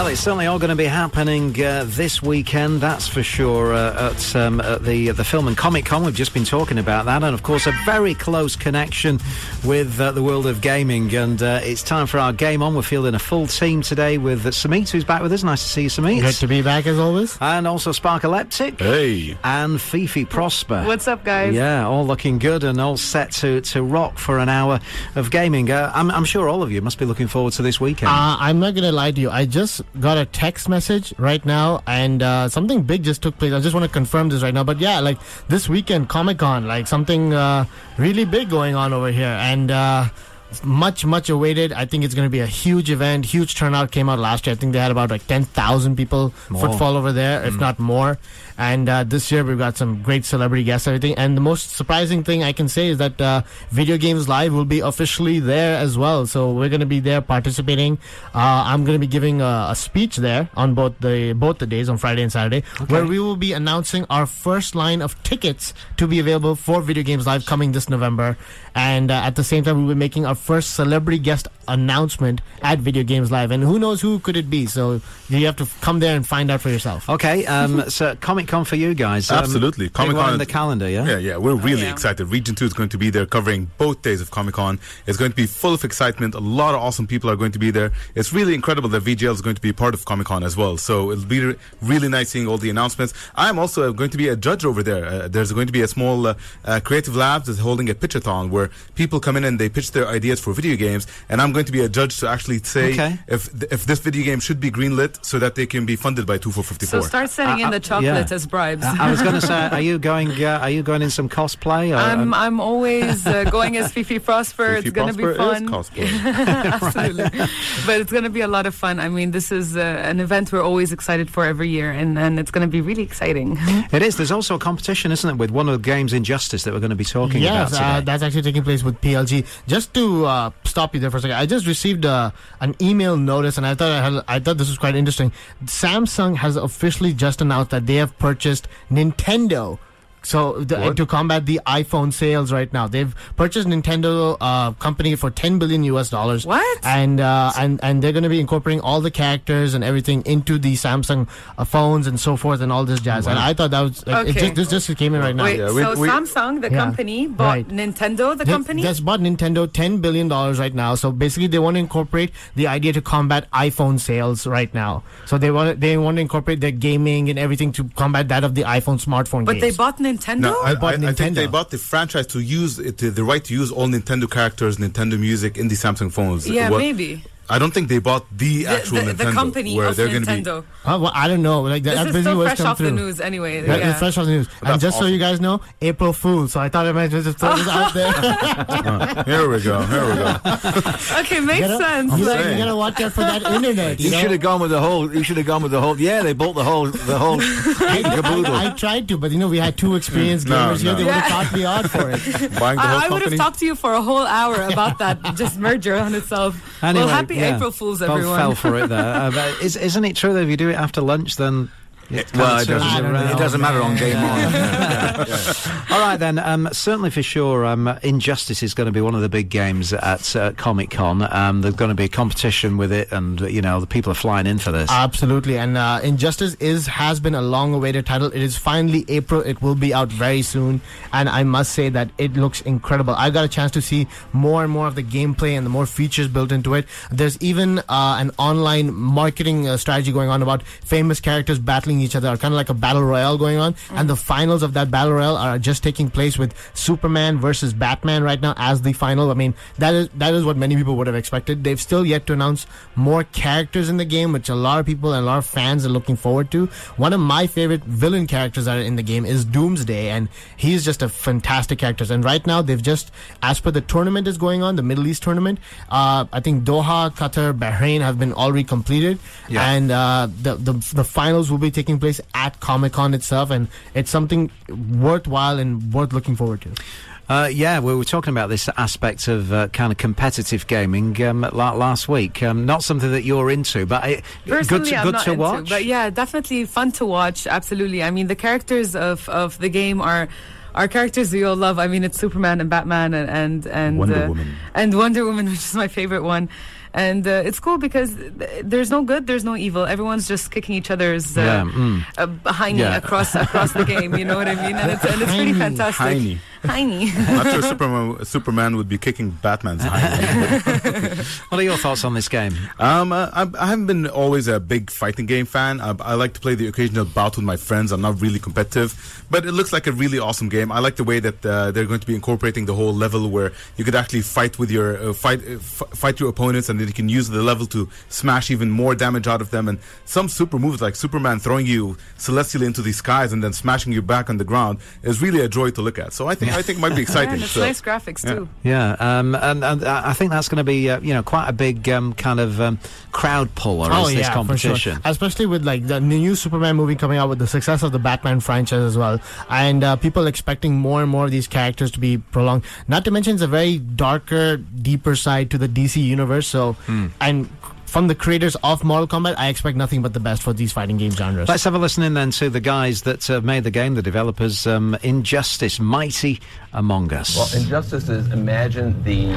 Well, it's certainly all going to be happening this weekend, that's for sure, at the Film and Comic Con. We've just been talking about that, and of course a very close connection with the world of gaming. And it's time for our Game On. We're fielding a full team today with Samit, who's back with us. Nice to see you, Samit. Good to be back as always. And also Sparkaleptic. Hey. And Fifi Prosper. What's up, guys? Yeah, all looking good and all set to rock for an hour of gaming. I'm sure all of you must be looking forward to this weekend. I'm not going to lie to you. I just got a text message right now, and something big just took place. I just want to confirm this right now. But yeah, like this weekend, Comic-Con, like something really big going on over here. And much awaited. I think it's going to be a huge event. Huge turnout came out last year. I think they had about like 10,000 people footfall over there, if not more. And this year we've got some great celebrity guests and everything. And the most surprising thing I can say is that Video Games Live will be officially there as well. So we're going to be there participating. I'm going to be giving a speech there on both the days, on Friday and Saturday, where we will be announcing our first line of tickets to be available for Video Games Live coming this November. And at the same time, we'll be making our first celebrity guest announcement at Video Games Live. And who knows who could it be? So you have to come there and find out for yourself. Okay, so Comic-Con for you guys. Absolutely. Comic-Con in the calendar, yeah? Yeah, we're really excited. Region 2 is going to be there covering both days of Comic-Con. It's going to be full of excitement. A lot of awesome people are going to be there. It's really incredible that VGL is going to be part of Comic-Con as well. So it'll be really nice seeing all the announcements. I'm also going to be a judge over there. There's going to be a small Creative Labs that's holding a pitchathon where people come in and they pitch their ideas for video games, and I'm going to be a judge to actually say if this video game should be greenlit so that they can be funded by 2454. So start sending in the chocolates as bribes. I was going to say, are you going in some cosplay? Or, I'm always going as Fifi Prosper. It's going to be fun. Absolutely. But it's going to be a lot of fun. I mean, this is an event we're always excited for every year, and it's going to be really exciting. It is. There's also a competition, isn't it, with one of the games, Injustice, that we're going to be talking about today. Yes, that's actually taking place with PLG. Just to stop you there for a second, I just received an email notice, and I thought this was quite interesting. Samsung has officially just announced that they have purchased Nintendo. So to combat the iPhone sales right now, they've purchased Nintendo company for $10 billion US. What? And they're going to be incorporating all the characters and everything into the Samsung phones and so forth and all this jazz. Wow. And I thought that was this just came in right now. Wait, Samsung, the company, bought Nintendo, the company? That's bought Nintendo $10 billion right now. So basically, they want to incorporate the idea to combat iPhone sales right now. So they want to incorporate their gaming and everything to combat that of the iPhone smartphone But games. they bought Nintendo? No, I think they bought the franchise to use the right to use all Nintendo characters, Nintendo music in the Samsung phones. Yeah, maybe. I don't think they bought the actual Nintendo. The company where of they're Nintendo. Well, I don't know. Like this is still fresh off the news anyway. It's fresh off the news. And just so you guys know, April Fool's. So I thought I might just throw this out there. Here we go. Okay, makes sense. You gotta watch out for that internet. You should have gone with the whole. Yeah, they bought the whole caboodle. I tried to, but we had two experienced gamers here. They would have caught me out for it. I would have talked to you for a whole hour about that just merger on itself. Anyway, well, happy April Fools, everyone. Both fell for it there. Isn't it true that if you do it after lunch, then... It doesn't matter on GameOn. All right, then. Certainly for sure, Injustice is going to be one of the big games at Comic-Con. There's going to be a competition with it, and, the people are flying in for this. Absolutely, and Injustice has been a long-awaited title. It is finally April. It will be out very soon, and I must say that it looks incredible. I got a chance to see more and more of the gameplay and the more features built into it. There's even an online marketing strategy going on about famous characters battling each other, kind of like a battle royale going on, and the finals of that battle royale are just taking place with Superman versus Batman right now as the final. I mean, that is what many people would have expected. They've still yet to announce more characters in the game, which a lot of people and a lot of fans are looking forward to. One of my favorite villain characters that are in the game is Doomsday, and he's just a fantastic character. And right now, they've just, as per the tournament is going on, the Middle East tournament, I think Doha, Qatar, Bahrain have been already completed, and the finals will be taking place at Comic-Con itself, and it's something worthwhile and worth looking forward to. We were talking about this aspect of kind of competitive gaming last week. Not something that you're into, but good to watch. But yeah, definitely fun to watch. Absolutely. I mean, the characters of the game are characters we all love. I mean, it's Superman and Batman and Wonder Woman. And Wonder Woman, which is my favorite one. And it's cool because there's no good, there's no evil. Everyone's just kicking each other's hiney across the game. You know what I mean? And it's pretty fantastic. Hiney. I'm sure Superman would be kicking Batman's hiney. What are your thoughts on this game? I haven't been always a big fighting game fan. I like to play the occasional bout with my friends. I'm not really competitive, but it looks like a really awesome game. I like the way that they're going to be incorporating the whole level where you could actually fight with your fight your opponents, and then you can use the level to smash even more damage out of them. And some super moves like Superman throwing you celestially into the skies and then smashing you back on the ground is really a joy to look at. So I think it might be exciting. And it's nice graphics too. Yeah, and I think that's going to be quite a big kind of crowd puller as this competition. For sure. Especially with like the new Superman movie coming out, with the success of the Batman franchise as well, and people expecting more and more of these characters to be prolonged. Not to mention, it's a very darker, deeper side to the DC universe. So and from the creators of Mortal Kombat, I expect nothing but the best for these fighting game genres. Let's have a listen in then to the guys that made the game, the developers, Injustice, Mighty Among Us. Well, Injustice is, imagine the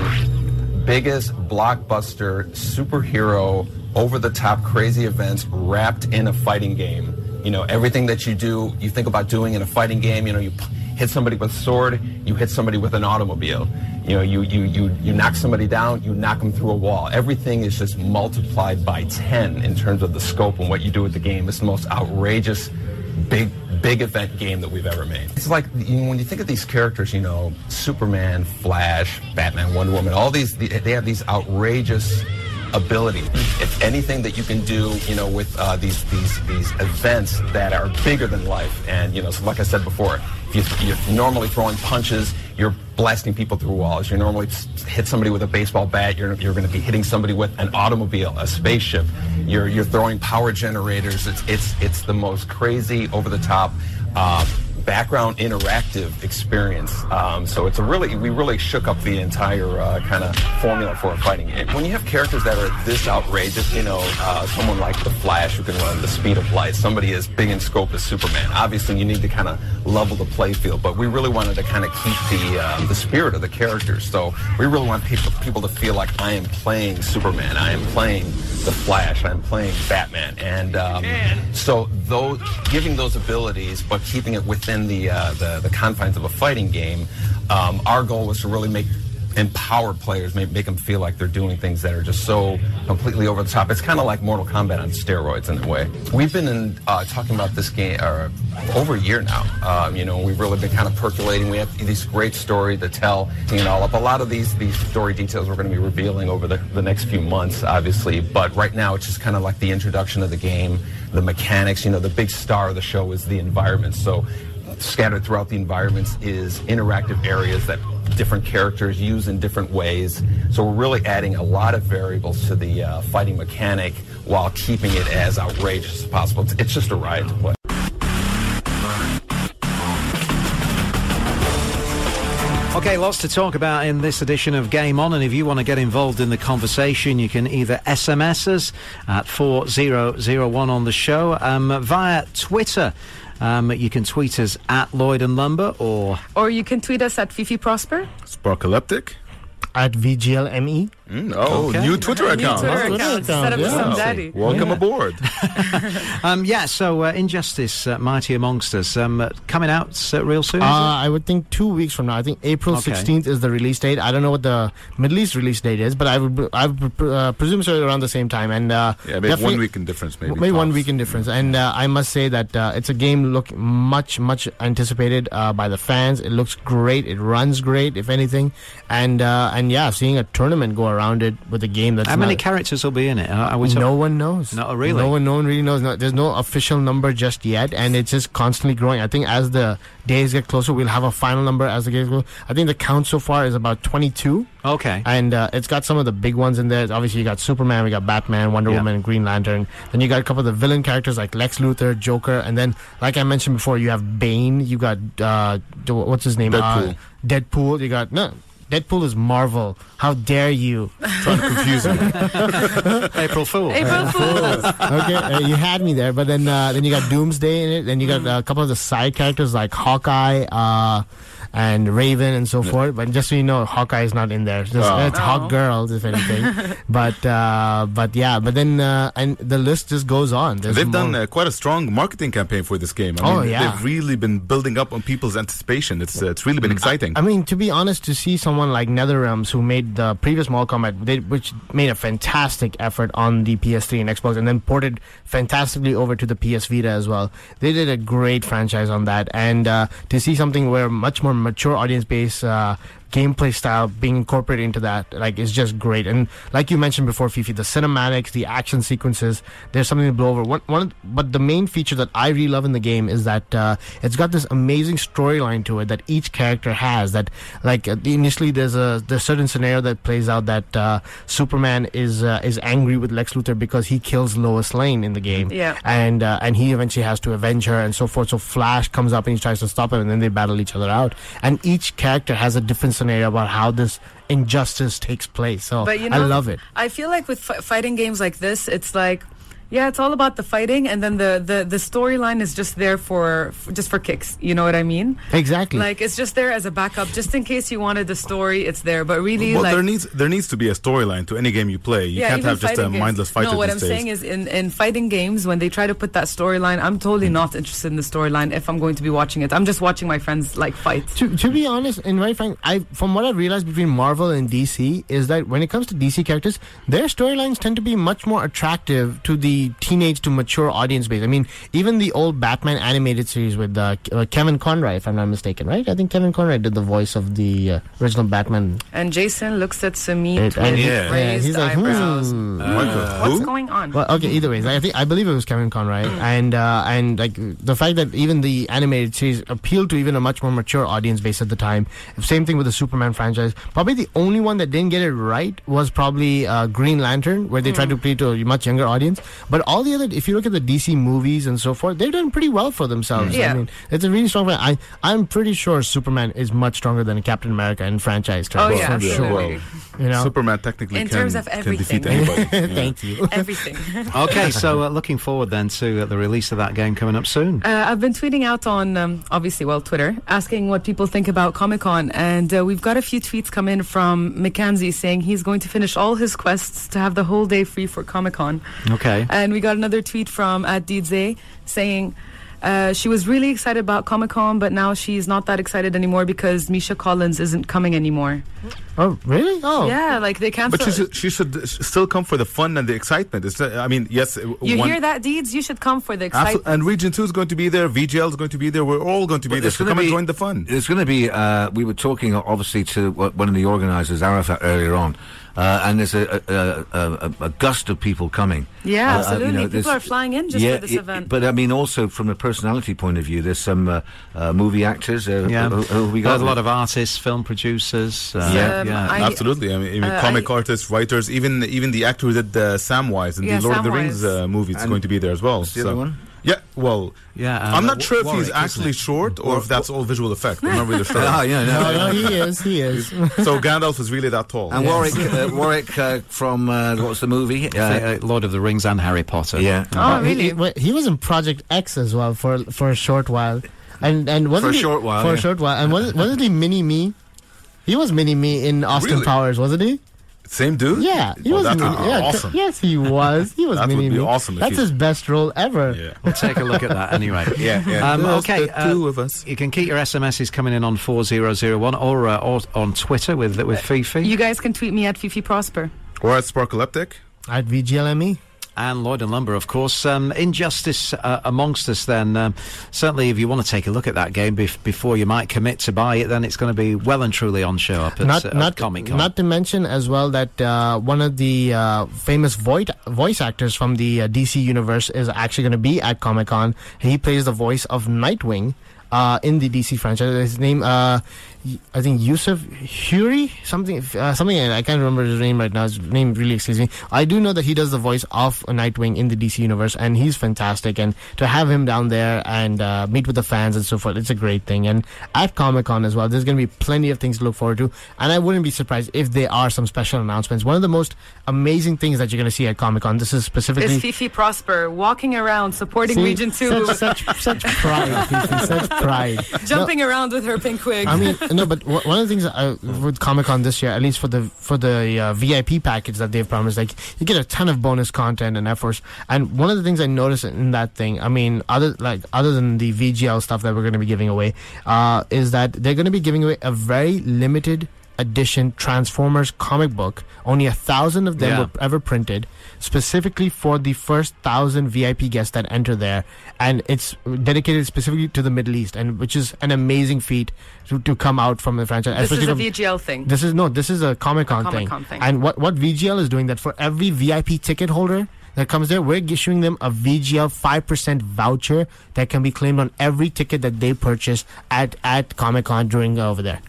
biggest blockbuster superhero, over-the-top crazy events wrapped in a fighting game. You know, everything that you do, you think about doing in a fighting game, you hit somebody with a sword, you hit somebody with an automobile. You know, you knock somebody down, you knock them through a wall. Everything is just multiplied by 10 in terms of the scope and what you do with the game. It's the most outrageous, big event game that we've ever made. It's like, when you think of these characters, Superman, Flash, Batman, Wonder Woman, all these, they have these outrageous abilities. It's anything that you can do, with these events that are bigger than life. And, so like I said before, if you're normally throwing punches, you're blasting people through walls. You normally hit somebody with a baseball bat, you're going to be hitting somebody with an automobile, a spaceship. You're throwing power generators. It's the most crazy, over-the-top, background interactive experience. So we really shook up the entire kind of formula for a fighting game. When you have characters that are this outrageous, someone like the Flash who can run the speed of light, somebody as big in scope as Superman, obviously you need to kind of level the play field, but we really wanted to kind of keep the spirit of the characters. So we really want people to feel like I am playing Superman, I am playing the Flash, I'm playing Batman, and so giving those abilities but keeping it within the confines of a fighting game, our goal was to really empower players, make them feel like they're doing things that are just so completely over the top. It's kind of like Mortal Kombat on steroids in a way. We've been talking about this game over a year now. We've really been kind of percolating. We have this great story to tell, teeing it all up. A lot of these story details we're going to be revealing over the next few months, obviously. But right now, it's just kind of like the introduction of the game, the mechanics. The big star of the show is the environment. So scattered throughout the environments is interactive areas that different characters use in different ways. So we're really adding a lot of variables to the fighting mechanic while keeping it as outrageous as possible. It's just a ride to play. Okay, lots to talk about in this edition of Game On, and if you want to get involved in the conversation, you can either SMS us at 4001 on the show, via Twitter. You can tweet us at Lloyd and Lumber, or you can tweet us at Fifi Prosper, Sparkaleptic, at VGLME. New Twitter account. Set up some daddy. Welcome aboard. So Injustice, Mighty Amongst Us, coming out real soon? I would think 2 weeks from now. I think April 16th is the release date. I don't know what the Middle East release date is, but I would presume so around the same time. And maybe 1 week in difference. Maybe 1 week in difference. And I must say that it's a game much anticipated by the fans. It looks great. It runs great, if anything. And seeing a tournament go around it with a game that's... How many characters will be in it? No one knows. No, really? No one really knows. There's no official number just yet, and it's just constantly growing. I think as the days get closer, we'll have a final number as the games go. I think the count so far is about 22. Okay. And it's got some of the big ones in there. Obviously, you got Superman, we got Batman, Wonder Woman, and Green Lantern. Then you got a couple of the villain characters like Lex Luthor, Joker, and then, like I mentioned before, you have Bane. You got, what's his name? Deadpool. You got... No. Deadpool is Marvel. How dare you? Trying to confuse me. April Fool. Okay, you had me there. But then you got Doomsday in it. Then you got a couple of the side characters like Hawkeye, and Raven and so forth. But just so you know, Hawkeye is not in there. It's Hawk Girls, if anything. but then and the list just goes on. They've done quite a strong marketing campaign for this game. I mean, they've really been building up on people's anticipation. It's really been exciting. I mean, to be honest, to see someone like NetherRealms, who made the previous Mortal Kombat, which made a fantastic effort on the PS3 and Xbox, and then ported fantastically over to the PS Vita as well. They did a great franchise on that, and to see something where much more mature audience base gameplay style being incorporated into that, like, is just great. And like you mentioned before, Fifi, the cinematics, the action sequences, there's something to blow over. But the main feature that I really love in the game is that it's got this amazing storyline to it that each character has. That, like, initially there's a certain scenario that plays out that Superman is angry with Lex Luthor because he kills Lois Lane in the game. Yeah. And he eventually has to avenge her and so forth. So Flash comes up and he tries to stop him, and then they battle each other out. And each character has a different scenario about how this injustice takes place. So I love it. I feel like with fighting games like this, it's like, yeah, it's all about the fighting, and then the storyline is just there for kicks. You know what I mean? Exactly. Like, it's just there as a backup, just in case you wanted the story. It's there, but really, well, there needs to be a storyline to any game you play. You can't have just a mindless fighter. No, what I'm saying is, in fighting games, when they try to put that storyline, I'm totally not interested in the storyline. If I'm going to be watching it, I'm just watching my friends like fight. To be honest, and very frank, from what I've realized between Marvel and DC is that when it comes to DC characters, their storylines tend to be much more attractive to the teenage to mature audience base. I mean, even the old Batman animated series with Kevin Conroy, if I'm not mistaken, right? I think Kevin Conroy did the voice of the original Batman. And Jason looks at Sameet with raised he's like, eyebrows. What's going on? Well, okay, either way, I believe it was Kevin Conroy, and like the fact that even the animated series appealed to even a much more mature audience base at the time. Same thing with the Superman franchise. Probably the only one that didn't get it right was probably Green Lantern, where they tried to play to a much younger audience. But all the other, if you look at the DC movies and so forth, they've done pretty well for themselves. Yeah. I mean, it's a really strong fan. I'm pretty sure Superman is much stronger than Captain America in franchise terms. Oh, yeah, for sure. Well, you know? Superman technically in can, terms of can everything. defeat anybody. Thank you. Everything. Okay, so looking forward then to the release of that game coming up soon. I've been tweeting out on, Twitter, asking what people think about Comic-Con, and we've got a few tweets come in from Mackenzie saying he's going to finish all his quests to have the whole day free for Comic-Con. Okay. And we got another tweet from @Didze saying she was really excited about Comic-Con, but now she's not that excited anymore because Misha Collins isn't coming anymore. Oh, really? Oh. Yeah, like they canceled. But she should still come for the fun and the excitement. Yes. You hear that, Deeds? You should come for the excitement. And Region 2 is going to be there. VGL is going to be there. We're all going to be there. So come and join the fun. It's going to be, we were talking obviously to one of the organisers, Arafat, earlier on. And there's a gust of people coming. Yeah, absolutely. People are flying in just for this event. But I mean, also from a personality point of view, there's some movie actors. We got a lot of artists, film producers. Absolutely. I mean, comic artists, writers, even the actor who did Samwise in the Lord of the Rings movie is going to be there as well. The other one? Yeah, well, I'm not sure if Warwick, he's actually short or if that's all visual effect. I'm not really sure. No, he is. So Gandalf is really that tall. And Warwick from what's the movie? Lord of the Rings and Harry Potter. Yeah. Oh, really? He was in Project X as well for a short while, and wasn't for a short while. And wasn't he Mini Me? He was Mini Me in Austin Powers, wasn't he? Same dude? Yeah, he was. Awesome. Yes, he was. He was that Mini would be Me. awesome. That's his best role ever. Yeah. We'll take a look at that anyway. Yeah. Okay. The two of us. You can keep your SMSs coming in on 4001 or on Twitter with Fifi. You guys can tweet me at Fifi Prosper. Or at Sparkleptic. At VGLME. And Lloyd and Lumber, of course. Injustice amongst us, then. Certainly, if you want to take a look at that game before you might commit to buy it, then it's going to be well and truly on show up at Comic-Con. Not to mention as well that one of the famous voice actors from the DC universe is actually going to be at Comic-Con. He plays the voice of Nightwing in the DC franchise. His name I think Yusuf Huri, something. I can't remember his name right now. His name really escapes me. I do know that he does the voice of Nightwing in the DC universe, and he's fantastic. And to have him down there and meet with the fans and so forth, it's a great thing. And at Comic-Con as well, there's going to be plenty of things to look forward to. And I wouldn't be surprised if there are some special announcements. One of the most amazing things that you're going to see at Comic-Con, this is specifically... is Fifi Prosper walking around supporting Region 2. Such pride, Fifi, such pride. Jumping around with her pink wig. I mean, no, but one of the things with Comic-Con this year, at least for the VIP package that they've promised, like you get a ton of bonus content and efforts. And one of the things I noticed in that thing, I mean, other than the VGL stuff that we're going to be giving away, is that they're going to be giving away a very limited edition Transformers comic book. Only 1,000 of them were ever printed, specifically for the first 1,000 VIP guests that enter there, and it's dedicated specifically to the Middle East, and which is an amazing feat to come out from the franchise. This is a VGL thing. This is a Comic-Con thing. And what VGL is doing, that for every VIP ticket holder that comes there, we're issuing them a VGL 5% voucher that can be claimed on every ticket that they purchase at Comic-Con during over there.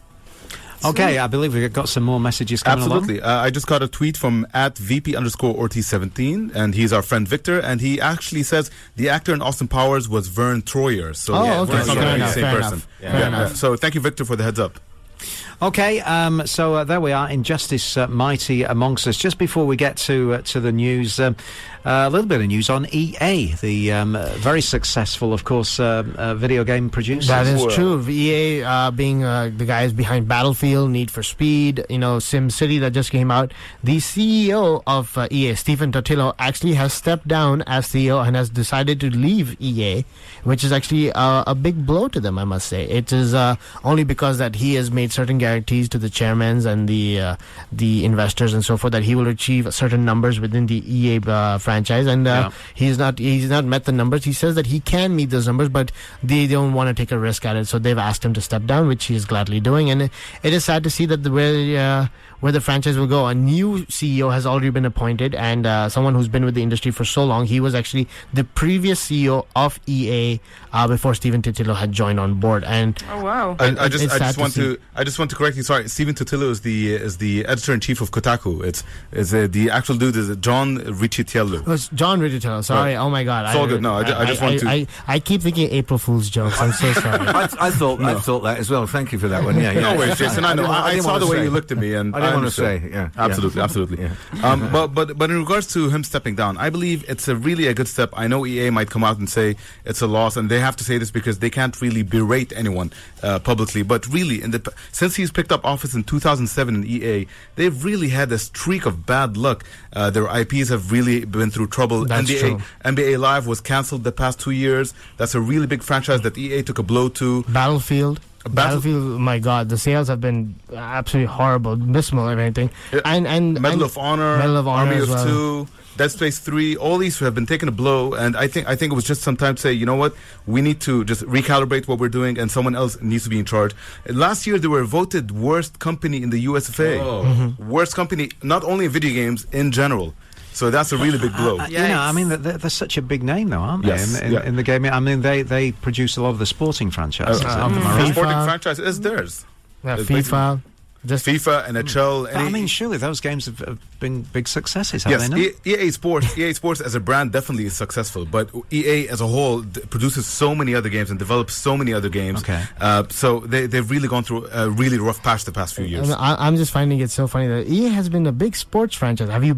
Okay, I believe we've got some more messages coming along. Absolutely. I just got a tweet from @VP_Ortiz17, and he's our friend Victor, and he actually says the actor in Austin Powers was Vern Troyer. So okay. it's not going to be the same person. Fair enough. So thank you, Victor, for the heads up. Okay, so there we are, Injustice Mighty Amongst Us. Just before we get to the news, a little bit of news on EA, the very successful, of course, video game producers. That is true. EA being the guys behind Battlefield, Need for Speed, SimCity that just came out. The CEO of EA, Stephen Totilo, actually has stepped down as CEO and has decided to leave EA, which is actually a big blow to them, I must say. It is only because that he has made certain guarantees to the chairmans and the investors and so forth that he will achieve certain numbers within the EA franchise, and he's not met the numbers. He says that he can meet those numbers, but they don't want to take a risk at it, so they've asked him to step down, which he is gladly doing. And it is sad to see that where the franchise will go. A new CEO has already been appointed, and someone who's been with the industry for so long. He was actually the previous CEO of EA before Stephen Totilo had joined on board. And oh wow! I just want to correct you. Sorry, Stephen Totilo is the editor-in-chief of Kotaku. The actual dude is John Riccitiello. Oh, it's John Riccitiello. Sorry. Right. Oh my God. It's all good. No, I just want to. I keep thinking April Fool's jokes. I'm so sorry. I thought that as well. Thank you for that one. Yeah. No worries, Jason. I know. I saw the way you looked at me, and I didn't want to say. Yeah. Absolutely. Yeah. But in regards to him stepping down, I believe it's really a good step. I know EA might come out and say it's a loss, and they have to say this because they can't really berate anyone publicly. But really, since he's picked up office in 2007 in EA, they've really had a streak of bad luck. Their IPs have really been through trouble. That's true. NBA Live was cancelled the past 2 years. That's a really big franchise that EA took a blow to. Battlefield, my God, the sales have been absolutely horrible, abysmal and everything. And Medal of Honor, Army of Two, Dead Space 3, all these have been taking a blow, and I think it was just some time to say, you know what, we need to just recalibrate what we're doing, and someone else needs to be in charge. Last year, they were voted worst company in the USFA. Worst company, not only in video games, in general. So that's a really big blow. They're such a big name, though, aren't they? Yes, in the gaming. I mean, they produce a lot of the sporting franchises. The sporting franchise is theirs. FIFA. FIFA, NHL. Surely those games have been big successes, have they not? EA Sports as a brand definitely is successful, but EA as a whole produces so many other games and develops so many other games. Okay. So they've really gone through a really rough patch the past few years. I'm just finding it so funny that EA has been a big sports franchise. Have you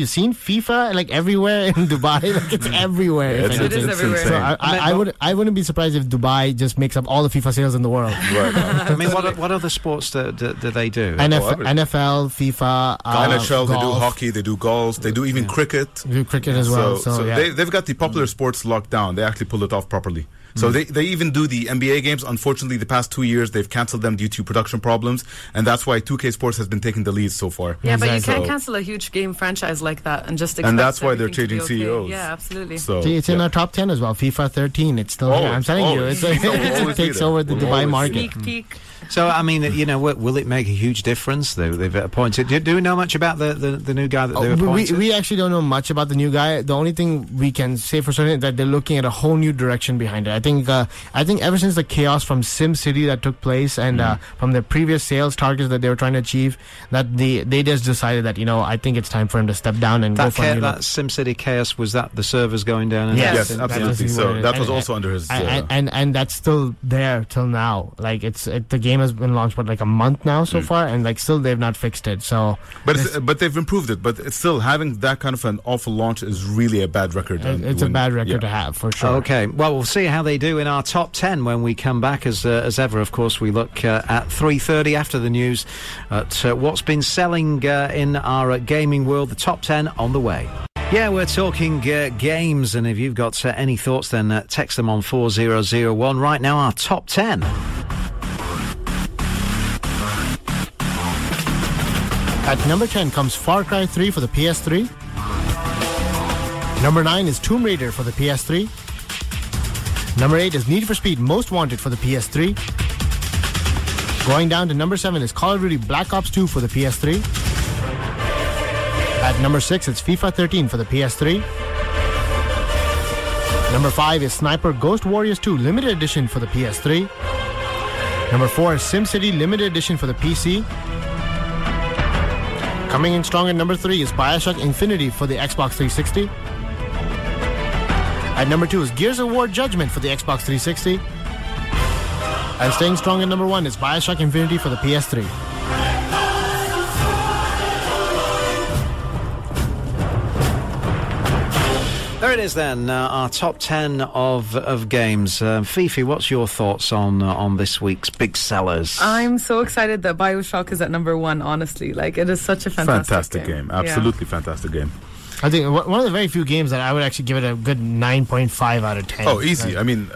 seen FIFA everywhere in Dubai? It's everywhere. It is everywhere. So I wouldn't be surprised if Dubai just makes up all the FIFA sales in the world. Right. What other sports do they do? NFL, FIFA, NHL, golf. They do hockey, they do golf, they do even cricket. They do cricket as well. So they've got the popular sports locked down. They actually pull it off properly. So they even do the NBA games. Unfortunately, the past 2 years, they've cancelled them due to production problems. And that's why 2K Sports has been taking the lead so far. Yeah, but you can't cancel a huge game franchise like that and just expect and that's why they're changing CEOs. Yeah, absolutely. So, it's in our top 10 as well. FIFA 13. It's still here. I'm telling you. It takes over the Dubai market. Sneak peek. So, will it make a huge difference? They've appointed. Do we know much about the new guy that they appointed? We actually don't know much about the new guy. The only thing we can say for certain is that they're looking at a whole new direction behind it. I think ever since the chaos from SimCity that took place and from the previous sales targets that they were trying to achieve, that they just decided that I think it's time for him to step down and go for that SimCity chaos, was that the servers going down? Yes, absolutely. So that was also under his and that's still there till now. Like the game has been launched like a month now so far, and like still they've not fixed it. So but they've improved it. But it's still, having that kind of an awful launch is really a bad record. It's a bad record to have, for sure. Okay, well, we'll see how they do in our top 10 when we come back. As ever, of course, we look at 3:30 after the news at what's been selling in our gaming world. The top 10 on the way. Yeah, we're talking games, and if you've got any thoughts, then text them on 4001. Right now, our top 10. At number 10 comes Far Cry 3 for the PS3. Number 9 is Tomb Raider for the PS3. Number 8 is Need for Speed Most Wanted for the PS3. Going down to number 7 is Call of Duty Black Ops 2 for the PS3. At number 6, it's FIFA 13 for the PS3. Number 5 is Sniper Ghost Warriors 2 Limited Edition for the PS3. Number 4 is SimCity Limited Edition for the PC. Coming in strong at number 3 is BioShock Infinity for the Xbox 360. At number 2 is Gears of War Judgment for the Xbox 360. And staying strong at number 1 is BioShock Infinity for the PS3. There it is then, our top 10 of games. Fifi, what's your thoughts on this week's big sellers? I'm so excited that BioShock is at number 1, honestly. Like, it is such a fantastic game. Absolutely fantastic game. I think one of the very few games that I would actually give it a good 9.5 out of 10. Oh, easy. I mean,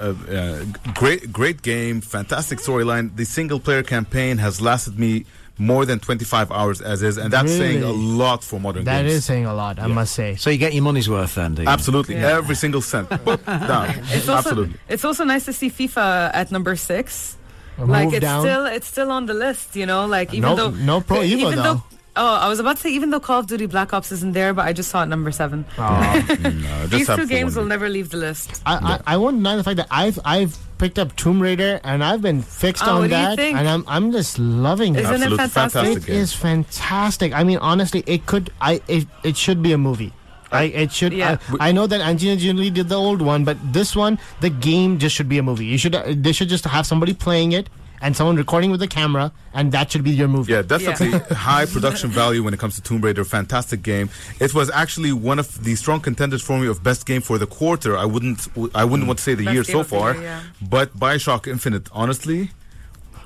great game, fantastic storyline. The single-player campaign has lasted me more than 25 hours as is, and that's saying a lot for modern games. That is saying a lot, I must say. So you get your money's worth then, do you? Absolutely. Every single cent. Down. Absolutely. It's also nice to see FIFA at number 6. It's still on the list, like even though no Pro Evo though. I was about to say, even though Call of Duty Black Ops isn't there, but I just saw it number 7. No, These two games will never leave the list. I won't deny the fact that I've picked up Tomb Raider and I've been fixed on that, and I'm just loving it. Isn't it fantastic? It is fantastic. I mean, honestly, it should be a movie. It should. Yeah. I know that Angelina Jolie did the old one, but this one, the game just should be a movie. They should just have somebody playing it and someone recording with the camera, and that should be your movie. Yeah, definitely high production value when it comes to Tomb Raider. Fantastic game. It was actually one of the strong contenders for me of best game for the quarter. I wouldn't want to say the year so far, but BioShock Infinite, honestly,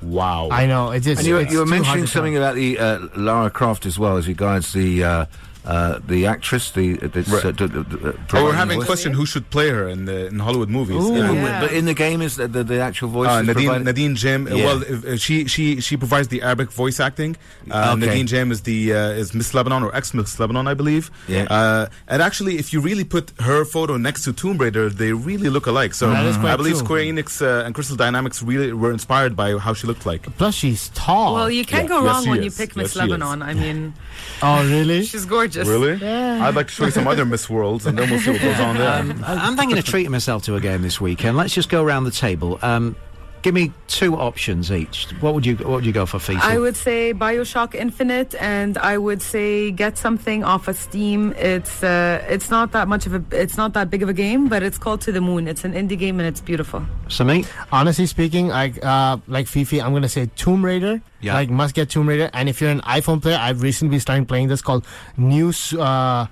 wow. I know. And you were mentioning something about the Lara Croft as well as regards the actress. We're having a question who should play her in Hollywood movies. But in the game, is the actual voice Nadine Jim. Well, she provides the Arabic voice acting. Nadine Jim is Miss Lebanon or ex-Miss Lebanon, I believe. And actually, if you really put her photo next to Tomb Raider, they really look alike. So I believe Square Enix and Crystal Dynamics really were inspired by how she looked like. Plus, she's tall. Well, you can't go wrong when you pick Miss Lebanon. I mean, oh really? She's gorgeous. Really? Yeah. I'd like to show you some other Miss Worlds, and then we'll see what goes on there. I'm thinking of treating myself to a game this weekend. Let's just go around the table. Give me 2 options each. What would you go for, FIFA? I would say BioShock Infinite, and I would say get something off of Steam. It's not that big of a game, but it's called To the Moon. It's an indie game and it's beautiful. Samit? Honestly speaking, like Fifi, I'm gonna say Tomb Raider. Yeah. Like, must get Tomb Raider. And if you're an iPhone player, I've recently started playing this called New Star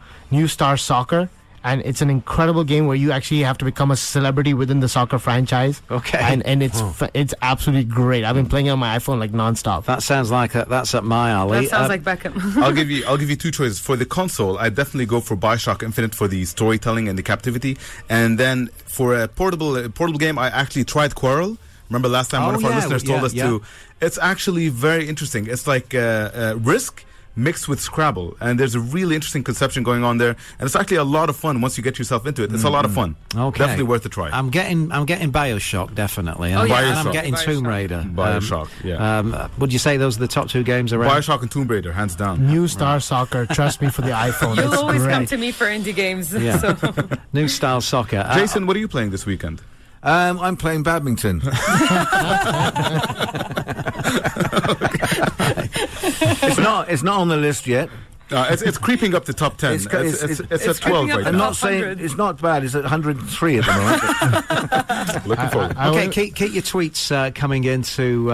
Soccer. And it's an incredible game where you actually have to become a celebrity within the soccer franchise. Okay. And it's absolutely great. I've been playing it on my iPhone like nonstop. That sounds like that's up my alley. That sounds like Beckham. I'll give you 2 choices. For the console, I definitely go for BioShock Infinite for the storytelling and the captivity. And then for a portable game, I actually tried Quarrel. Remember last time one of our listeners told us to. It's actually very interesting. It's like Risk mixed with Scrabble, and there's a really interesting conception going on there, and it's actually a lot of fun once you get yourself into it. It's a lot of fun. Okay. Definitely worth a try. I'm getting BioShock, definitely. And I'm getting Tomb Raider. BioShock, would you say those are the top 2 games around? BioShock and Tomb Raider, hands down. New Star Soccer, trust me, for the iPhone. You'll it's always great. come to me for indie games. Yeah. So. New Style Soccer. Jason, what are you playing this weekend? I'm playing badminton. It's not on the list yet. It's creeping up to top 10. It's at 12 right now. I'm not saying it's not bad. It's at 103 at the moment. Looking forward. Okay, keep your tweets coming into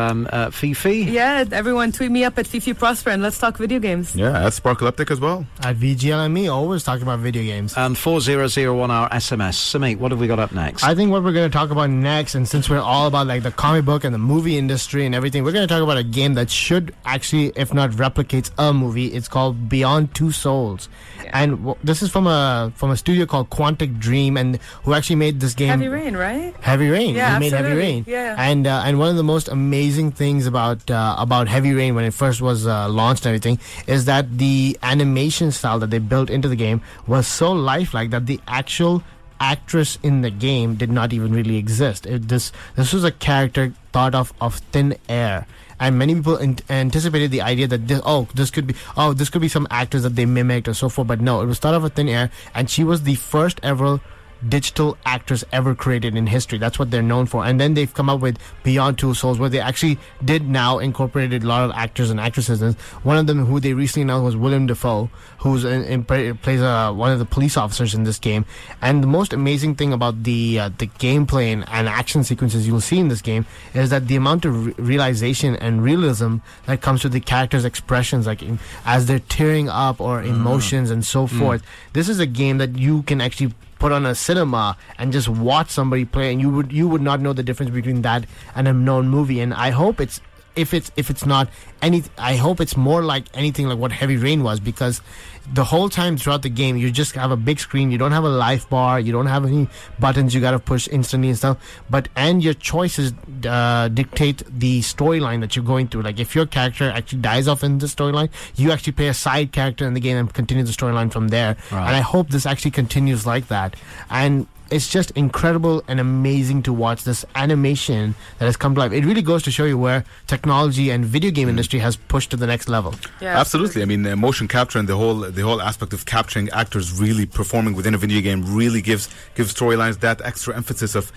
Fifi. Yeah, everyone tweet me up at Fifi Prosper and let's talk video games. Yeah, at Sparkleptic as well. At VGL and me, always talking about video games. And 4001 our SMS. Sumit, what have we got up next? I think what we're going to talk about next, and since we're all about like the comic book and the movie industry and everything, we're going to talk about a game that should actually, if not replicates a movie. It's called Beyond Two Souls, and this is from a studio called Quantic Dream, and who actually made this game. Heavy Rain, right? Heavy Rain. Yeah, he made Heavy Rain. Yeah. And one of the most amazing things about Heavy Rain when it first was launched and everything is that the animation style that they built into the game was so lifelike that the actual actress in the game did not even really exist. This was a character thought of thin air. And many people anticipated the idea that this could be some actors that they mimicked or so forth, but no, it was thought of a thin air, and she was the first ever digital actress ever created in history. That's what they're known for. And then they've come up with Beyond Two Souls, where they actually did now incorporated a lot of actors and actresses. And one of them who they recently announced was Willem Dafoe, who's plays one of the police officers in this game. And the most amazing thing about the gameplay and action sequences you'll see in this game is that the amount of realization and realism that comes to the characters' expressions, like as they're tearing up or emotions and so forth. This is a game that you can actually put on a cinema and just watch somebody play, and you would not know the difference between that and a known movie. And I hope if it's not any, I hope it's more like anything like what Heavy Rain was, because the whole time throughout the game you just have a big screen, you don't have a life bar, you don't have any buttons you gotta push instantly and stuff, and your choices dictate the storyline that you're going through. Like if your character actually dies off in the storyline, you actually play a side character in the game and continue the storyline from there. Right. And I hope this actually continues like that. And it's just incredible and amazing to watch this animation that has come to life. It really goes to show you where technology and video game industry has pushed to the next level. Yeah, absolutely. I mean, motion capture and the whole aspect of capturing actors really performing within a video game really gives storylines that extra emphasis of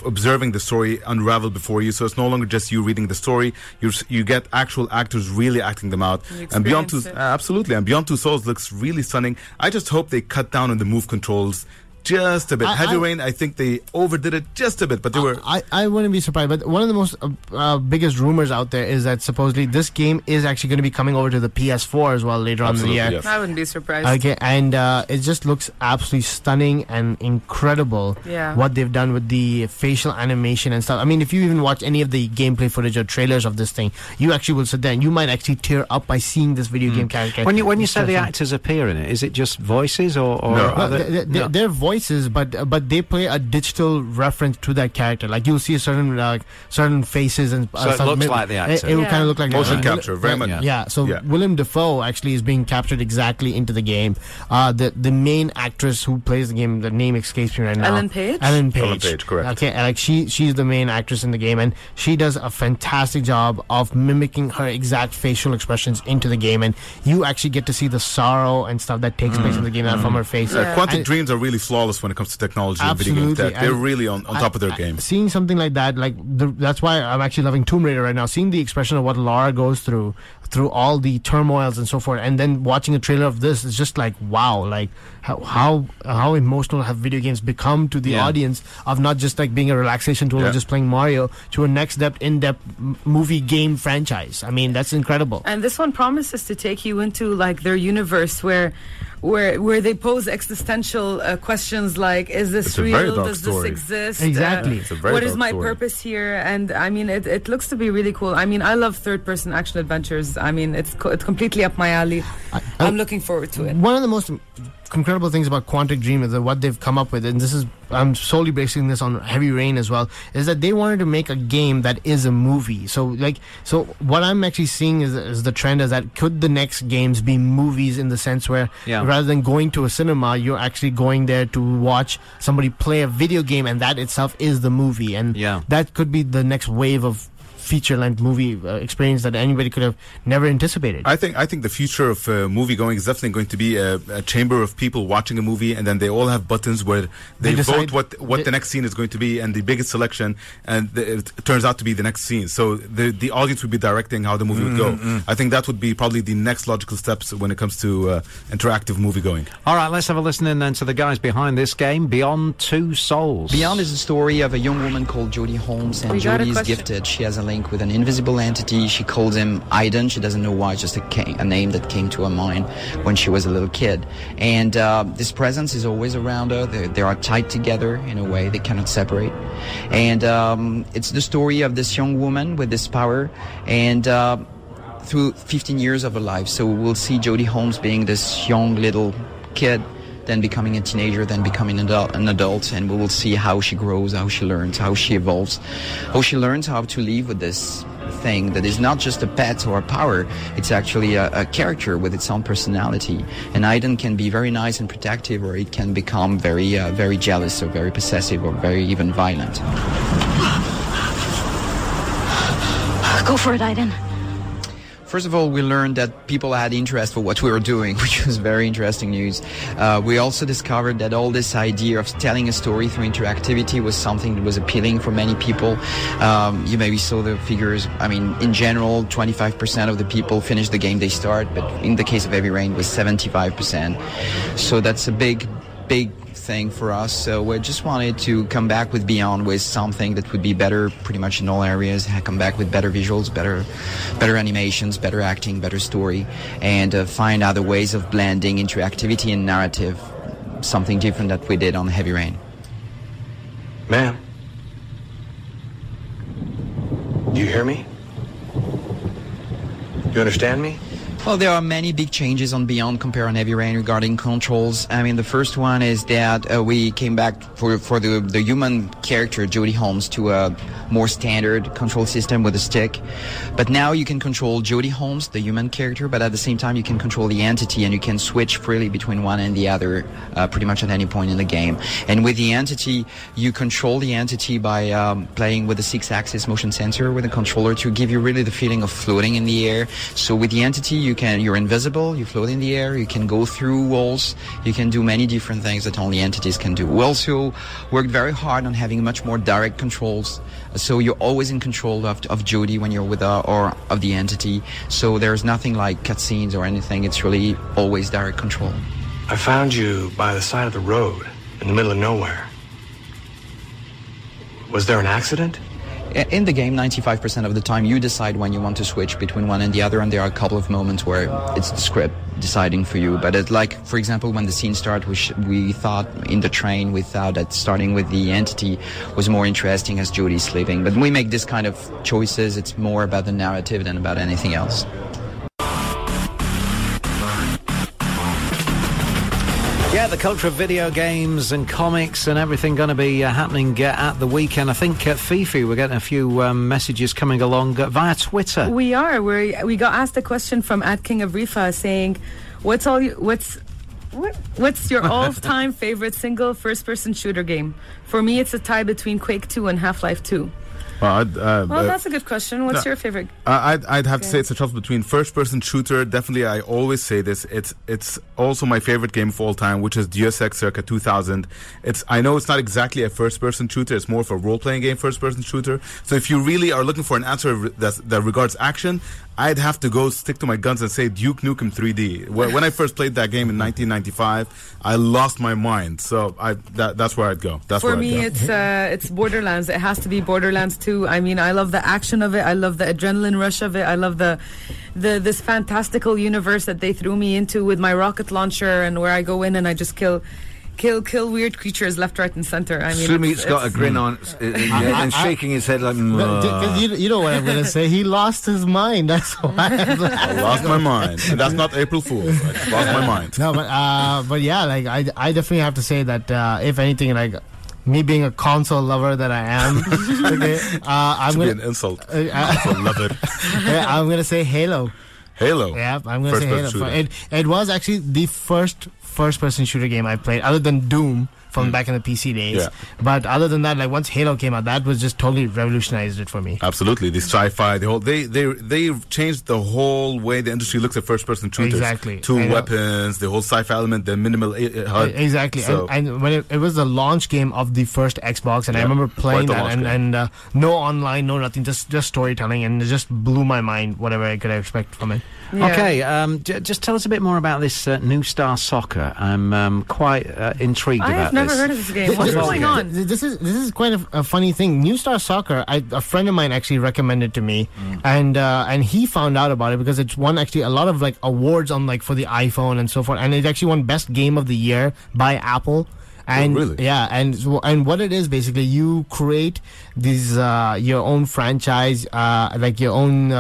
observing the story unravel before you. So it's no longer just you reading the story. You get actual actors really acting them out. And Beyond Two Souls looks really stunning. I just hope they cut down on the move controls just a bit. Heavy Rain, I think they overdid it just a bit, but they were... I wouldn't be surprised, but one of the most biggest rumors out there is that supposedly this game is actually going to be coming over to the PS4 as well later on in the year. Yes. I wouldn't be surprised. Okay, and it just looks absolutely stunning and incredible what they've done with the facial animation and stuff. I mean, if you even watch any of the gameplay footage or trailers of this thing, you actually will sit there and you might actually tear up by seeing this video game character. When you say the actors appear in it, is it just voices or no? They're voices, but they play a digital reference to that character. Like you'll see certain faces and so it looks like the actor. It will kind of look like motion capture, very much. Yeah. So Willem Dafoe actually is being captured exactly into the game. The main actress who plays the game, the name escapes me right now. Ellen Page, correct. Okay, and like she's the main actress in the game, and she does a fantastic job of mimicking her exact facial expressions into the game, and you actually get to see the sorrow and stuff that takes place in the game from her face. Quantic Dreams are really flawless when it comes to technology and video games. They're really on top of their game. Seeing something like that, that's why I'm actually loving Tomb Raider right now. Seeing the expression of what Lara goes through all the turmoils and so forth, and then watching a trailer of this is just like wow, like how emotional have video games become to the audience of not just like being a relaxation tool or just playing Mario to a next in-depth movie game franchise. I mean, that's incredible. And this one promises to take you into like their universe where they pose existential questions like, is this real? Does this exist? Exactly. What is my purpose here? And I mean, it looks to be really cool. I mean, I love third-person action adventures. I mean, it's completely up my alley. I'm looking forward to it. One of the most incredible things about Quantic Dream is that what they've come up with, and this is, I'm solely basing this on Heavy Rain as well, is that they wanted to make a game that is a movie. So what I'm actually seeing is the trend is that could the next games be movies in the sense where rather than going to a cinema, you're actually going there to watch somebody play a video game, and that itself is the movie. And that could be the next wave of feature-length movie experience that anybody could have never anticipated. I think the future of movie going is definitely going to be a chamber of people watching a movie, and then they all have buttons where they vote what the next scene is going to be, and the biggest selection, and it turns out to be the next scene. So the audience would be directing how the movie would go. I think that would be probably the next logical steps when it comes to interactive movie going. All right, let's have a listen in then to the guys behind this game, Beyond Two Souls. Beyond is a story of a young woman called Jodie Holmes, and Jodie is gifted. She has a link with an invisible entity. She calls him Aiden. She doesn't know why, just a name that came to her mind when she was a little kid. And this presence is always around her. They are tied together in a way they cannot separate. And it's the story of this young woman with this power, and through 15 years of her life. So we'll see Jodie Holmes being this young little kid, then becoming a teenager, then becoming an adult, and we will see how she grows, how she learns, how she evolves, how she learns how to live with this thing that is not just a pet or a power, it's actually a character with its own personality. And Aiden can be very nice and protective, or it can become very very jealous, or very possessive, or very even violent. Go for it, Aiden. First of all, we learned that people had interest for what we were doing, which was very interesting news. We also discovered that all this idea of telling a story through interactivity was something that was appealing for many people. You maybe saw the figures. I mean, in general, 25% of the people finish the game they start, but in the case of Heavy Rain, it was 75%. So that's a big thing for us. So we just wanted to come back with Beyond with something that would be better pretty much in all areas, come back with better visuals, better animations, better acting, better story, and find other ways of blending interactivity and narrative, something different that we did on Heavy Rain. Ma'am, do you hear me? Do you understand me? Well, there are many big changes on Beyond compared on Heavy Rain regarding controls. I mean, the first one is that we came back for the human character, Jodie Holmes, to a more standard control system with a stick. But now you can control Jodie Holmes, the human character, but at the same time you can control the entity, and you can switch freely between one and the other pretty much at any point in the game. And with the entity, you control the entity by playing with a 6-axis motion sensor with a controller to give you really the feeling of floating in the air. So with the entity, you're invisible, you float in the air, you can go through walls, you can do many different things that only entities can do. We also worked very hard on having much more direct controls, so you're always in control of Jodie when you're with her, or of the entity. So there's nothing like cutscenes or anything, it's really always direct control. I found you by the side of the road, in the middle of nowhere. Was there an accident? In the game, 95% of the time, you decide when you want to switch between one and the other, and there are a couple of moments where it's the script deciding for you. But like, for example, when the scene started, we thought in the train, we thought that starting with the entity was more interesting as Jodie's sleeping. But we make this kind of choices. It's more about the narrative than about anything else. Yeah, the culture of video games and comics and everything going to be happening at the weekend. I think at Fifi we're getting a few messages coming along via Twitter. We are. We got asked a question from @KingofRifa saying, "What's your all-time favorite single first-person shooter game?" For me, it's a tie between Quake 2 and Half-Life 2. Well, that's a good question. What's your favorite? I'd have to say it's a toss between first-person shooter. Definitely, I always say this. It's also my favorite game of all time, which is Deus Ex circa 2000. I know it's not exactly a first-person shooter. It's more of a role-playing game first-person shooter. So if you really are looking for an answer that regards action, I'd have to stick to my guns and say Duke Nukem 3D. When I first played that game in 1995, I lost my mind. So that's where I'd go. For me, it's Borderlands. It has to be Borderlands 2. I mean, I love the action of it. I love the adrenaline rush of it. I love this fantastical universe that they threw me into with my rocket launcher, and where I go in and I just kill weird creatures left, right, and center. I mean, Sumit's got a grin on and shaking his head like. You know what I'm going to say? He lost his mind. That's why I lost my mind. And that's not April Fool's. I just lost my mind. No, but yeah, like I definitely have to say that if anything, like, me being a console lover that I am, okay, I'm going to be an insult. Console lover. Yeah, I'm going to say Halo. Halo. Yeah, I'm going to say Halo. It was actually the first-person shooter game I played, other than Doom, from back in the PC days. Yeah. But other than that, like once Halo came out, that was just totally revolutionized it for me. Absolutely, the sci-fi, the whole they changed the whole way the industry looks at first-person shooters. Exactly. Two weapons, the whole sci-fi element, the minimal HUD. Exactly. So, and when it was the launch game of the first Xbox, and I remember playing that, and no online, no nothing, just storytelling, and it just blew my mind. Whatever I could expect from it. Yeah. Okay, just tell us a bit more about this New Star Soccer. I'm quite intrigued about this. I have never heard of this game. What's going on? This is quite a funny thing. New Star Soccer, a friend of mine actually recommended to me, and he found out about it because it's won actually a lot of like awards on like for the iPhone and so forth, and it actually won Best Game of the Year by Apple. And really? Yeah, and what it is basically, you create these your own franchise, like your own.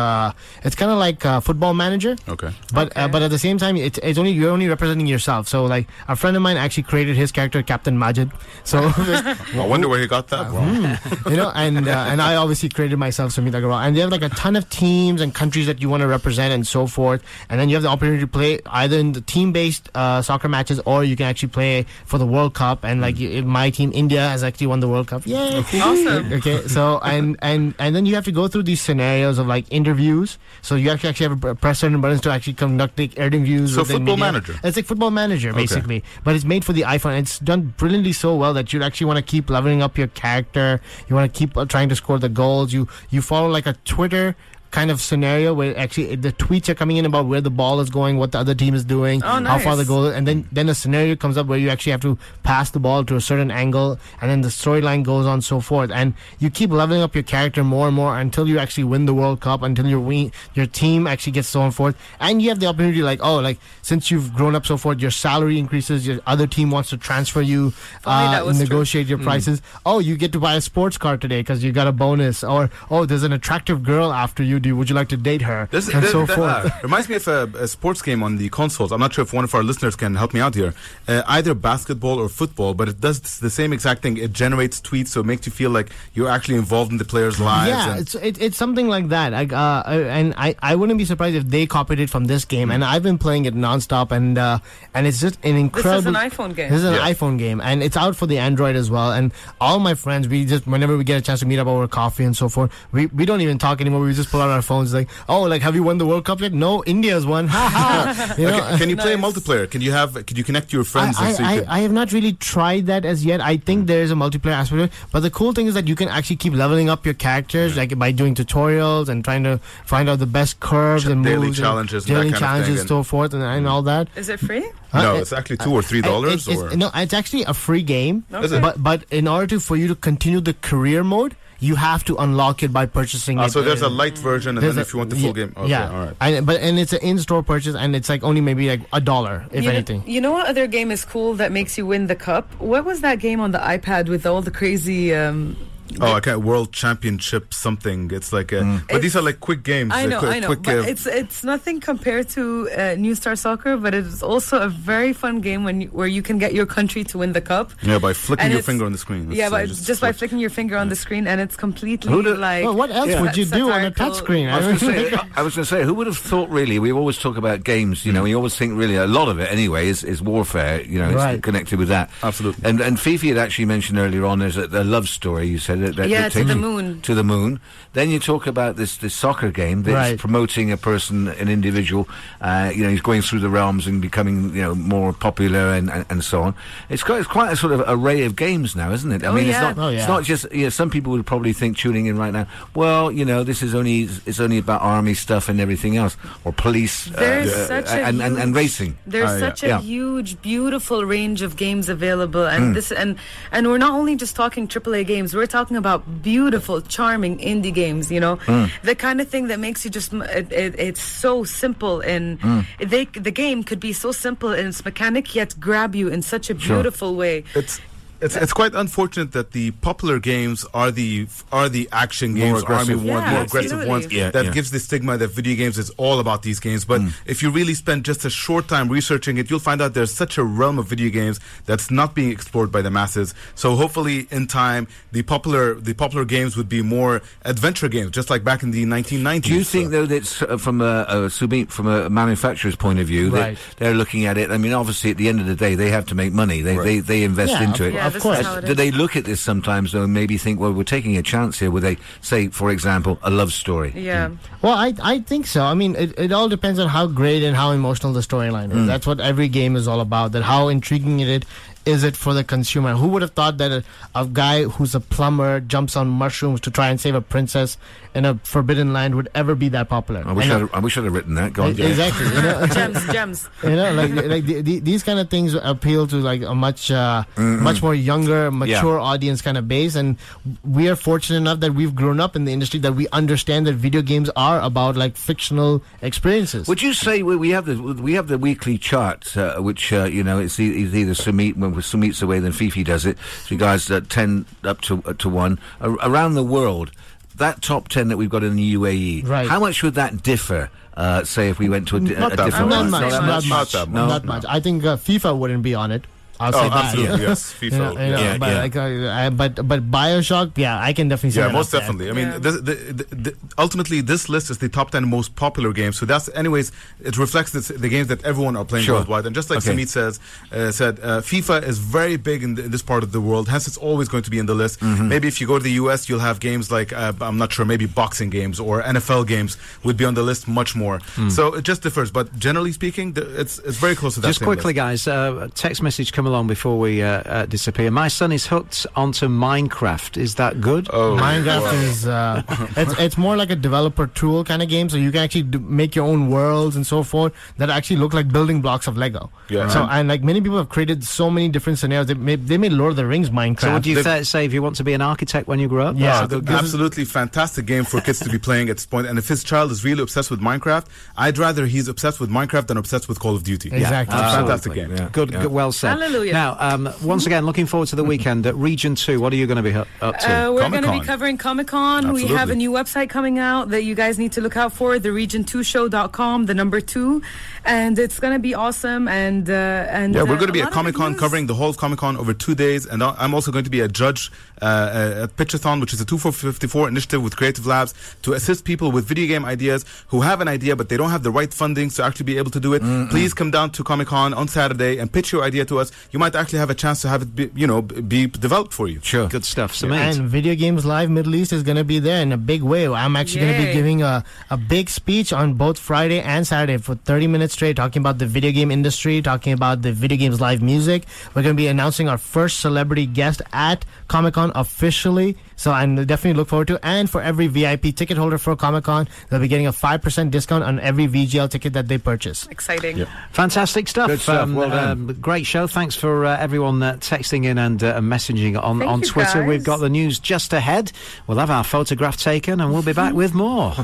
It's kind of like Football Manager. Okay. But at the same time, it's only you're only representing yourself. So like a friend of mine actually created his character Captain Majid. So I wonder where he got that from. You know, and I obviously created myself Sumit Agarwal, and they have like a ton of teams and countries that you want to represent and so forth. And then you have the opportunity to play either in the team-based soccer matches, or you can actually play for the World Cup. And like my team, India, has actually won the World Cup. Yay! Awesome. Okay, so and then you have to go through these scenarios of like interviews. So you actually have to press certain buttons to actually conduct the interviews. So Football Manager. It's like Football Manager basically, but it's made for the iPhone. It's done brilliantly so well that you actually want to keep leveling up your character. You want to keep trying to score the goals. You follow like a Twitter kind of scenario where actually the tweets are coming in about where the ball is going, what the other team is doing, how far the goal is, and then a scenario comes up where you actually have to pass the ball to a certain angle, and then the storyline goes on so forth, and you keep leveling up your character more and more until you actually win the World Cup, until your team actually gets so on forth, and you have the opportunity like since you've grown up so forth, your salary increases, your other team wants to transfer you, negotiate your prices. Oh, you get to buy a sports car today because you got a bonus, or there's an attractive girl after you. Would you like to date her? So forth. Reminds me of a sports game on the consoles. I'm not sure if one of our listeners can help me out here. Either basketball or football, but it does the same exact thing. It generates tweets, so it makes you feel like you're actually involved in the players' lives. Yeah, it's something like that. And I wouldn't be surprised if they copied it from this game. And I've been playing it nonstop, and it's just an incredible. This is an iPhone game. This is an iPhone game, and it's out for the Android as well. And all my friends, we just whenever we get a chance to meet up over coffee and so forth, we don't even talk anymore. We just pull out our phones like, have you won the World Cup yet? No, India's won. Can you play multiplayer? Can you connect to your friends? I have not really tried that as yet. I think there is a multiplayer aspect of it, but the cool thing is that you can actually keep leveling up your characters, like by doing tutorials and trying to find out the best curves and daily moves, challenges, and so forth, and all that. Is it free? No, it's actually $2 or $3. No, it's actually a free game. Okay. But in order for you to continue the career mode, you have to unlock it by purchasing it. So there's a light version, and then if you want the full game, okay, all right. And it's an in-store purchase, and it's like only maybe like $1, if anything. You know what other game is cool that makes you win the cup? What was that game on the iPad with all the crazy? World Championship something. It's like, but these are like quick games. I know. But it's nothing compared to New Star Soccer, but it's also a very fun game where you can get your country to win the cup. Yeah, by flicking your finger on the screen. Just by flicking your finger on the screen, and it's completely like. Well, what else would you do on a touch screen? I was going to say, who would have thought? Really, we always talk about games. You know, we always think really a lot of it anyway is warfare. You know, it's connected with that. Absolutely. And Fifi had actually mentioned earlier on there's a love story. You said that to the moon. To the moon. Then you talk about this soccer game that's promoting a person, an individual. He's going through the realms and becoming more popular and so on. It's quite a sort of array of games now, isn't it? I mean, it's not just some people would probably think tuning in right now. Well, this is only about army stuff and everything else, or police and racing. There's such a huge, beautiful range of games available, and and we're not only just talking AAA games. We're talking about beautiful, charming indie games, the kind of thing that makes you just it's so simple, and the game could be so simple in its mechanic yet grab you in such a beautiful way. It's quite unfortunate that the popular games are the action games, more aggressive ones. That gives the stigma that video games is all about these games. But if you really spend just a short time researching it, you'll find out there's such a realm of video games that's not being explored by the masses. So hopefully, in time, the popular games would be more adventure games, just like back in the 1990s. Do you think though that from a manufacturer's point of view, that they're looking at it? I mean, obviously, at the end of the day, they have to make money. They invest into it. Yeah, this is how it is. Do they look at this sometimes though and maybe think, well, we're taking a chance here? Would they say, for example, a love story? Yeah. Well, I think so. I mean, it all depends on how great and how emotional the storyline is. That's what every game is all about, that how intriguing it is it for the consumer. Who would have thought that a guy who's a plumber jumps on mushrooms to try and save a princess in a forbidden land would ever be that popular? I wish I'd have written that. Go on, exactly. Gems. These kind of things appeal to like a much more younger, mature audience kind of base, and we are fortunate enough that we've grown up in the industry that we understand that video games are about like fictional experiences. Would you say we have the weekly chart, which it's either Sumit, when Sumit's away, then Fifi does it. So you guys 10 up to 1 around the world. That top 10 that we've got in the UAE, right. How much would that differ? Say if we went to a different not one? Not much. I think FIFA wouldn't be on it. I'll say that. Absolutely, yes. FIFA. But BioShock, I can definitely say that. Yeah, most definitely. I mean, ultimately, this list is the top 10 most popular games. So that's, anyways, it reflects the games that everyone are playing worldwide. And just like Sumit said, FIFA is very big in this part of the world. Hence, it's always going to be in the list. Maybe if you go to the US, you'll have games like, I'm not sure, maybe boxing games or NFL games would be on the list much more. So it just differs. But generally speaking, it's very close to that. Just quickly, guys, text message come along before we disappear. My son is hooked onto Minecraft. Is that good? Minecraft is it's more like a developer tool kind of game, so you can actually make your own worlds and so forth that actually look like building blocks of Lego. So and like many people have created so many different scenarios. They made Lord of the Rings Minecraft. So what do you say if you want to be an architect when you grow up? Yeah, absolutely fantastic game for kids to be playing at this point. And if his child is really obsessed with Minecraft, I'd rather he's obsessed with Minecraft than obsessed with Call of Duty. Exactly. Fantastic game. Yeah. Good, well said. Hallelujah. Now, once again, looking forward to the weekend at Region 2. What are you going to be up to? We're going to be covering Comic-Con. We have a new website coming out that you guys need to look out for, theregion2show.com, the number 2. And it's going to be awesome. And we're going to be at Comic-Con covering the whole of Comic-Con over 2 days. And I'm also going to be a judge at Pitchathon, which is a 2454 initiative with Creative Labs to assist people with video game ideas who have an idea but they don't have the right funding to actually be able to do it. Please come down to Comic-Con on Saturday and pitch your idea to us. You might actually have a chance to have it be developed for you. Sure. Good stuff. So and Video Games Live Middle East is going to be there in a big way. I'm actually going to be giving a big speech on both Friday and Saturday for 30 minutes straight, talking about the video game industry, talking about the Video Games Live music. We're going to be announcing our first celebrity guest at Comic-Con officially. So I definitely look forward to it. And for every VIP ticket holder for Comic-Con, they'll be getting a 5% discount on every VGL ticket that they purchase. Exciting. Yep. Fantastic stuff. Good stuff. Well done. Great show. Thanks for everyone texting in and messaging on Twitter. Guys. We've got the news just ahead. We'll have our photograph taken and we'll be back with more.